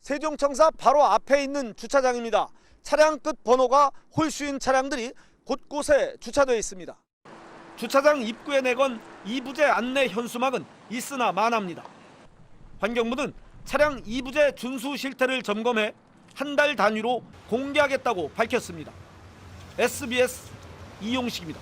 Speaker 11: 세종청사 바로 앞에 있는 주차장입니다. 차량 끝 번호가 홀수인 차량들이 곳곳에 주차되어 있습니다. 주차장 입구에 내건 2부제 안내 현수막은 있으나 마나입니다. 환경부는 차량 2부제 준수 실태를 점검해 한 달 단위로 공개하겠다고 밝혔습니다. SBS 이용식입니다.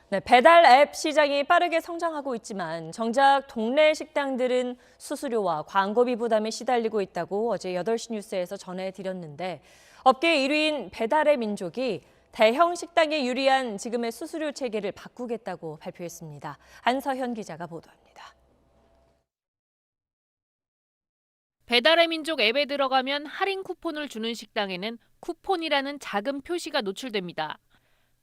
Speaker 1: 네, 배달 앱 시장이 빠르게 성장하고 있지만 정작 동네 식당들은 수수료와 광고비 부담에 시달리고 있다고 어제 8시 뉴스에서 전해드렸는데 업계 1위인 배달의 민족이 대형 식당에 유리한 지금의 수수료 체계를 바꾸겠다고 발표했습니다. 안서현 기자가 보도합니다.
Speaker 4: 배달의 민족 앱에 들어가면 할인 쿠폰을 주는 식당에는 쿠폰이라는 작은 표시가 노출됩니다.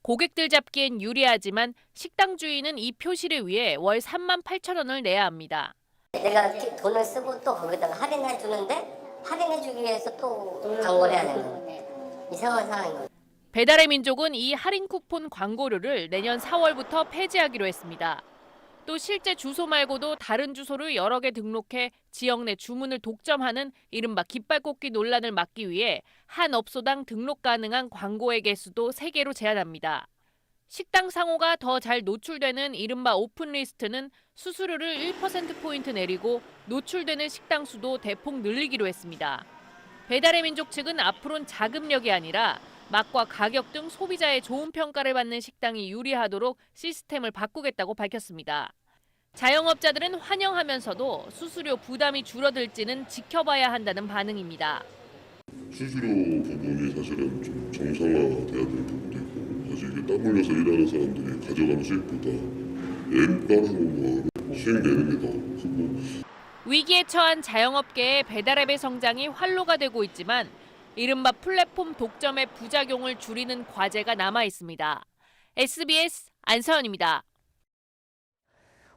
Speaker 4: 고객들 잡기엔 유리하지만 식당 주인은 이 표시를 위해 월 38,000원을 내야 합니다.
Speaker 8: 내가 돈을 쓰고 또 거기다가 할인해 주는데 할인해 주기 위해서 또 광고를 해야 되는 거예요. 이상한 상황인 거예요.
Speaker 4: 배달의 민족은 이 할인 쿠폰 광고료를 내년 4월부터 폐지하기로 했습니다. 또 실제 주소 말고도 다른 주소를 여러 개 등록해 지역 내 주문을 독점하는 이른바 깃발꽂기 논란을 막기 위해 한 업소당 등록 가능한 광고의 개수도 3개로 제한합니다. 식당 상호가 더 잘 노출되는 이른바 오픈리스트는 수수료를 1%포인트 내리고 노출되는 식당 수도 대폭 늘리기로 했습니다. 배달의 민족 측은 앞으로는 자금력이 아니라
Speaker 1: 맛과 가격 등 소비자의 좋은 평가를 받는 식당이 유리하도록 시스템을 바꾸겠다고 밝혔습니다. 자영업자들은 환영하면서도 수수료 부담이 줄어들지는 지켜봐야 한다는 반응입니다.
Speaker 2: 수수료 부분이 사실은 좀 정상화돼야 될 부분도 있고, 사실 이게 땀 흘려서 일하는 사람들이 가져가는 수익보다 N가로 수익내는 게 더 크고.
Speaker 1: 위기에 처한 자영업계의 배달앱의 성장이 활로가 되고 있지만 이른바 플랫폼 독점의 부작용을 줄이는 과제가 남아 있습니다. SBS 안서연입니다.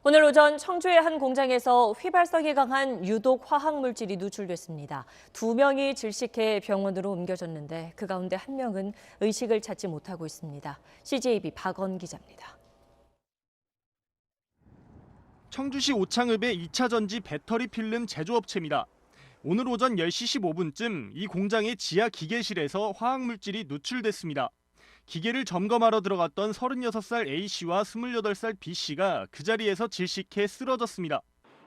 Speaker 10: 오늘 오전 청주의 한 공장에서 휘발성이 강한 유독 화학물질이 누출됐습니다. 2명이 질식해 병원으로 옮겨졌는데 그 가운데 1명은 의식을 찾지 못하고 있습니다. CJB 박원 기자입니다.
Speaker 9: 청주시 오창읍의 2차 전지 배터리 필름 제조업체입니다. 오늘 오전 10시 15분쯤 이 공장의 지하 기계실에서 화학물질이 누출됐습니다. 기계를 점검하러 들어갔던 36살 A씨와 28살 B씨가 그 자리에서 질식해 쓰러졌습니다.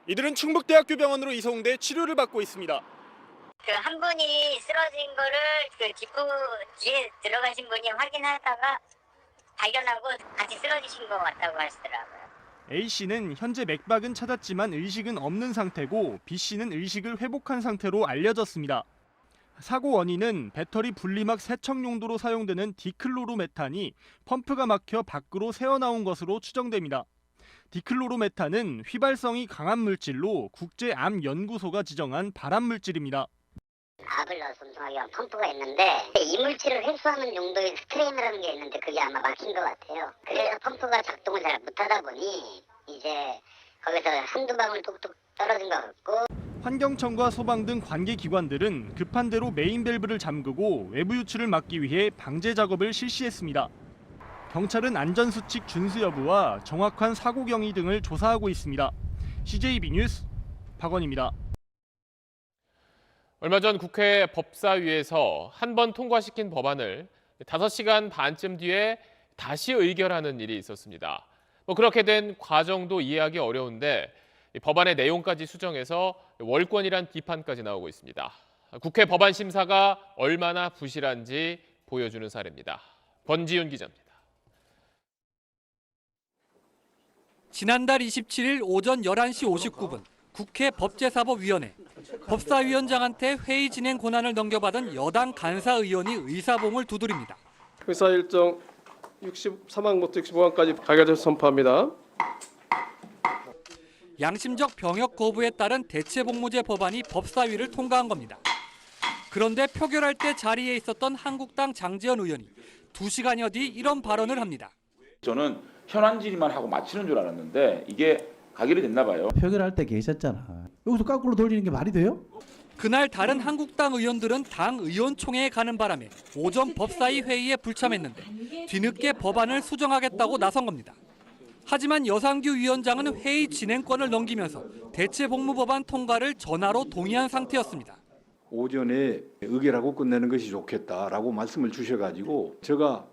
Speaker 9: 이들은 충북대학교 병원으로 이송돼 치료를 받고 있습니다.
Speaker 8: 한 분이 쓰러진 거를 뒷부 뒤에 들어가신 분이 확인하다가 발견하고 같이 쓰러지신 것 같다고 하시더라고요.
Speaker 9: A씨는 현재 맥박은 찾았지만 의식은 없는 상태고 B씨는 의식을 회복한 상태로 알려졌습니다. 사고 원인은 배터리 분리막 세척 용도로 사용되는 디클로로메탄이 펌프가 막혀 밖으로 새어나온 것으로 추정됩니다. 디클로로메탄은 휘발성이 강한 물질로 국제암연구소가 지정한 발암물질입니다.
Speaker 8: 압을 넣어서 운송하기 위한 펌프가 있는데 이 물질을 회수하는 용도의 스트레인이라는 게 있는데 그게 아마 막힌 것 같아요. 그래서 펌프가 작동을 잘 못하다 보니 이제 거기서 한두 방울 뚝뚝 떨어진 것 같고.
Speaker 9: 환경청과 소방 등 관계기관들은 급한 대로 메인 밸브를 잠그고 외부 유출을 막기 위해 방제 작업을 실시했습니다. 경찰은 안전수칙 준수 여부와 정확한 사고 경위 등을 조사하고 있습니다. CJB 뉴스 박원입니다.
Speaker 6: 얼마 전 국회 법사위에서 한 번 통과시킨 법안을 5시간 반쯤 뒤에 다시 의결하는 일이 있었습니다. 그렇게 된 과정도 이해하기 어려운데 법안의 내용까지 수정해서 월권이란 비판까지 나오고 있습니다. 국회 법안 심사가 얼마나 부실한지 보여주는 사례입니다. 권지윤 기자입니다.
Speaker 12: 지난달 27일 오전 11시 59분 국회 법제사법위원회 법사위원장한테 회의 진행 권한을 넘겨받은 여당 간사 의원이 의사봉을 두드립니다.
Speaker 13: 회사 일정 63항부터 65항까지 가결해서 선포합니다.
Speaker 12: 양심적 병역 거부에 따른 대체복무제 법안이 법사위를 통과한 겁니다. 그런데 표결할 때 자리에 있었던 한국당 장제원 의원이 2시간여 뒤 이런 발언을 합니다.
Speaker 14: 저는 현안 질의만 하고 마치는 줄 알았는데 이게 가결이 됐나 봐요.
Speaker 15: 표결할 때 계셨잖아. 여기서 거꾸로 돌리는 게 말이 돼요?
Speaker 12: 그날 다른 한국당 의원들은 당 의원총회에 가는 바람에 오전 법사위 회의에 불참했는데 뒤늦게 법안을 수정하겠다고 나선 겁니다. 하지만 여상규 위원장은 회의 진행권을 넘기면서 대체복무법안 통과를 전화로 동의한 상태였습니다.
Speaker 17: 오전에 의결하고 끝내는 것이 좋겠다라고 말씀을 주셔가지고 제가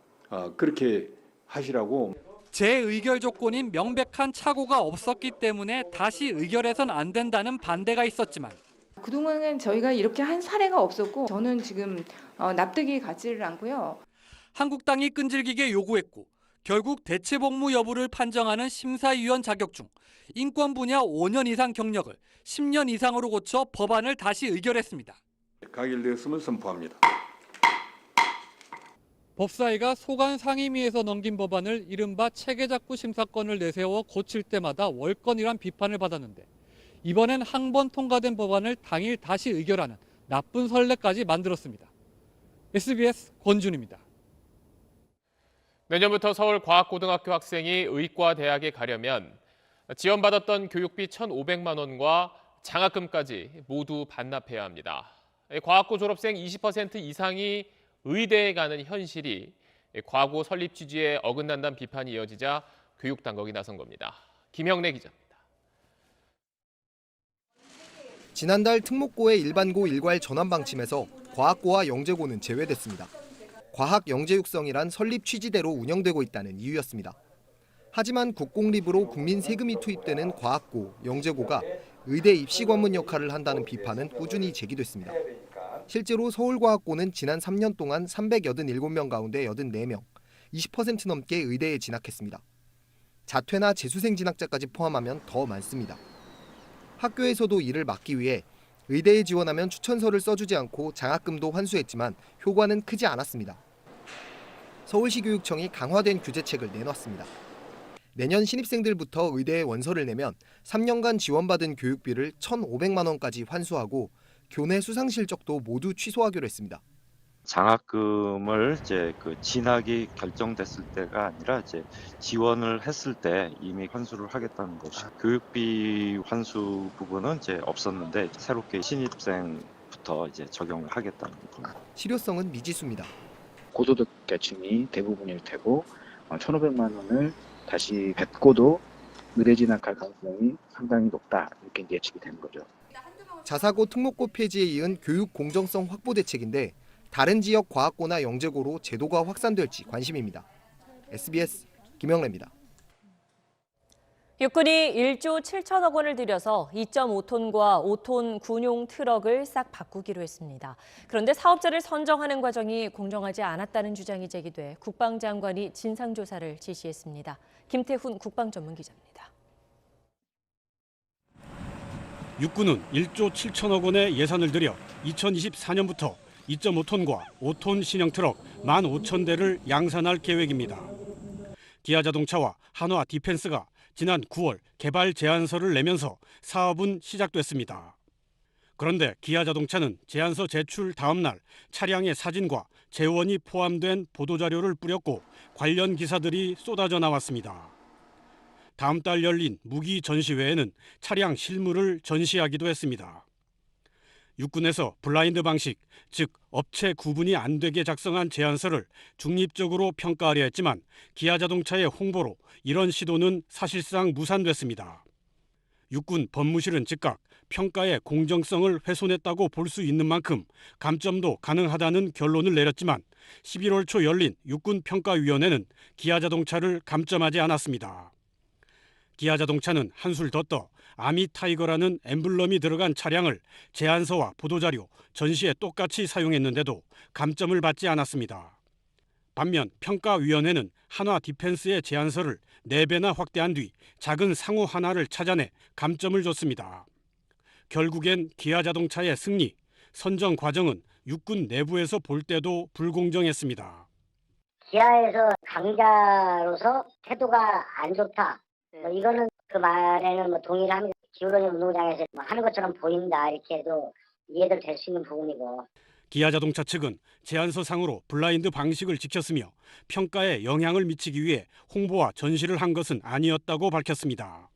Speaker 17: 그렇게 하시라고.
Speaker 12: 재의결 조건인 명백한 착오가 없었기 때문에 다시 의결해선 안 된다는 반대가 있었지만
Speaker 27: 그동안은 저희가 이렇게 한 사례가 없었고 저는 지금 납득이 가지를 않고요.
Speaker 12: 한국당이 끈질기게 요구했고 결국 대체복무 여부를 판정하는 심사위원 자격증, 인권 분야 5년 이상 경력을 10년 이상으로 고쳐 법안을 다시 의결했습니다.
Speaker 17: 가결되었음을 선포합니다.
Speaker 12: 법사위가 소관 상임위에서 넘긴 법안을 이른바 체계작구 심사권을 내세워 고칠 때마다 월권이란 비판을 받았는데 이번엔 한 번 통과된 법안을 당일 다시 의결하는 나쁜 선례까지 만들었습니다. SBS 권준입니다.
Speaker 6: 내년부터 서울과학고등학교 학생이 의과대학에 가려면 지원받았던 교육비 1,500만 원과 장학금까지 모두 반납해야 합니다. 과학고 졸업생 20% 이상이 의대에 가는 현실이 과고 설립 취지에 어긋난다는 비판이 이어지자 교육당국이 나선 겁니다. 김형래 기자입니다.
Speaker 28: 지난달 특목고의 일반고 일괄 전환 방침에서 과학고와 영재고는 제외됐습니다. 과학 영재육성이란 설립 취지대로 운영되고 있다는 이유였습니다. 하지만 국공립으로 국민 세금이 투입되는 과학고, 영재고가 의대 입시 관문 역할을 한다는 비판은 꾸준히 제기됐습니다. 실제로 서울과학고는 지난 3년 동안 387명 가운데 84명, 20% 넘게 의대에 진학했습니다. 자퇴나 재수생 진학자까지 포함하면 더 많습니다. 학교에서도 이를 막기 위해 의대에 지원하면 추천서를 써주지 않고 장학금도 환수했지만 효과는 크지 않았습니다. 서울시 교육청이 강화된 규제책을 내놨습니다. 내년 신입생들부터 의대에 원서를 내면 3년간 지원받은 교육비를 1,500만 원까지 환수하고 교내 수상 실적도 모두 취소하기로 했습니다.
Speaker 16: 장학금을 이제 진학이 결정됐을 때가 아니라 이제 지원을 했을 때 이미 환수를 하겠다는 것이 교육비 환수 부분은 이제 없었는데 새롭게 신입생부터 이제 적용을 하겠다는 부분.
Speaker 28: 실효성은 미지수입니다.
Speaker 18: 고소득 계층이 대부분일 테고 1,500만 원을 다시 뱉고도 의대 진학할 가능성이 상당히 높다 이렇게 예측이 되는 거죠.
Speaker 28: 자사고 특목고 폐지에 이은 교육 공정성 확보 대책인데 다른 지역 과학고나 영재고로 제도가 확산될지 관심입니다. SBS 김영래입니다.
Speaker 10: 육군이 1조 7천억 원을 들여서 2.5톤과 5톤 군용 트럭을 싹 바꾸기로 했습니다. 그런데 사업자를 선정하는 과정이 공정하지 않았다는 주장이 제기돼 국방장관이 진상조사를 지시했습니다. 김태훈 국방전문기자입니다.
Speaker 19: 육군은 1조 7천억 원의 예산을 들여 2024년부터 2.5톤과 5톤 신형 트럭 15,000대를 양산할 계획입니다. 기아자동차와 한화 디펜스가 지난 9월 개발 제안서를 내면서 사업은 시작됐습니다. 그런데 기아자동차는 제안서 제출 다음 날 차량의 사진과 재원이 포함된 보도자료를 뿌렸고 관련 기사들이 쏟아져 나왔습니다. 다음 달 열린 무기 전시회에는 차량 실물을 전시하기도 했습니다. 육군에서 블라인드 방식, 즉 업체 구분이 안 되게 작성한 제안서를 중립적으로 평가하려 했지만 기아자동차의 홍보로 이런 시도는 사실상 무산됐습니다. 육군 법무실은 즉각 평가의 공정성을 훼손했다고 볼 수 있는 만큼 감점도 가능하다는 결론을 내렸지만 11월 초 열린 육군평가위원회는 기아자동차를 감점하지 않았습니다. 기아자동차는 한술 더 떠 아미타이거라는 엠블럼이 들어간 차량을 제안서와 보도자료, 전시에 똑같이 사용했는데도 감점을 받지 않았습니다. 반면 평가위원회는 한화 디펜스의 제안서를 4배나 확대한 뒤 작은 상호 하나를 찾아내 감점을 줬습니다. 결국엔 기아자동차의 승리, 선정 과정은 육군 내부에서 볼 때도 불공정했습니다.
Speaker 8: 기아에서 강자로서 태도가 안 좋다. 이거는 그 말에는 동의를 합니다. 기울어진 운동장에서 하는 것처럼 보인다 이렇게도 이해도 될 수 있는 부분이고.
Speaker 19: 기아자동차 측은 제안서상으로 블라인드 방식을 지켰으며 평가에 영향을 미치기 위해 홍보와 전시를 한 것은 아니었다고 밝혔습니다.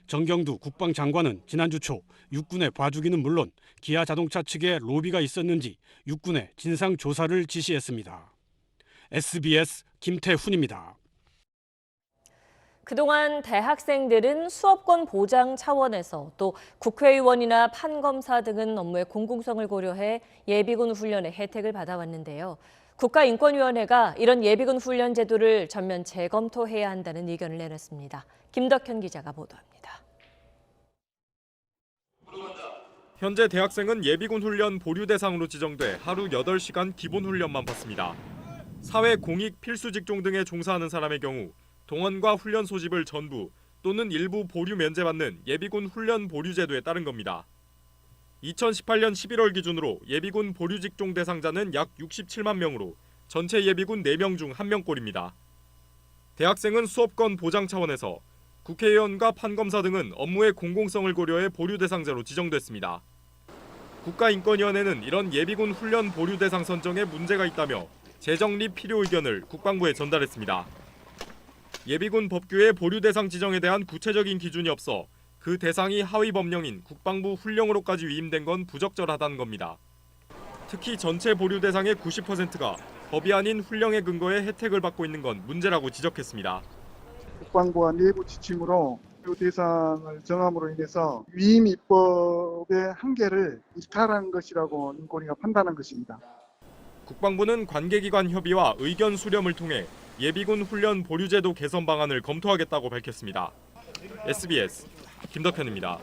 Speaker 19: 정경두 국방장관은 지난주 초 육군의 봐주기는 물론 기아자동차 측의 로비가 있었는지 육군에 진상조사를 지시했습니다. SBS 김태훈입니다.
Speaker 10: 그동안 대학생들은 수업권 보장 차원에서 또 국회의원이나 판검사 등은 업무의 공공성을 고려해 예비군 훈련의 혜택을 받아왔는데요. 국가인권위원회가 이런 예비군 훈련 제도를 전면 재검토해야 한다는 의견을 내놨습니다. 김덕현 기자가 보도합니다.
Speaker 20: 현재 대학생은 예비군 훈련 보류 대상으로 지정돼 하루 8시간 기본 훈련만 받습니다. 사회 공익 필수 직종 등에 종사하는 사람의 경우 동원과 훈련 소집을 전부 또는 일부 보류 면제받는 예비군 훈련 보류 제도에 따른 겁니다. 2018년 11월 기준으로 예비군 보류 직종 대상자는 약 67만 명으로 전체 예비군 4명 중 1명꼴입니다. 대학생은 수업권 보장 차원에서 국회의원과 판검사 등은 업무의 공공성을 고려해 보류 대상자로 지정됐습니다. 국가인권위원회는 이런 예비군 훈련 보류 대상 선정에 문제가 있다며 재정립 필요 의견을 국방부에 전달했습니다. 예비군 법규에 보류 대상 지정에 대한 구체적인 기준이 없어 그 대상이 하위 법령인 국방부 훈령으로까지 위임된 건 부적절하다는 겁니다. 특히 전체 보류 대상의 90%가 법이 아닌 훈령의 근거에 혜택을 받고 있는 건 문제라고 지적했습니다.
Speaker 21: 국방부와 내부 지침으로 이 대상을 정함으로 인해서 위임 입법의 한계를 이탈한 것이라고 인권위가 판단한 것입니다.
Speaker 20: 국방부는 관계기관 협의와 의견 수렴을 통해 예비군 훈련 보류제도 개선 방안을 검토하겠다고 밝혔습니다. SBS 김덕현입니다.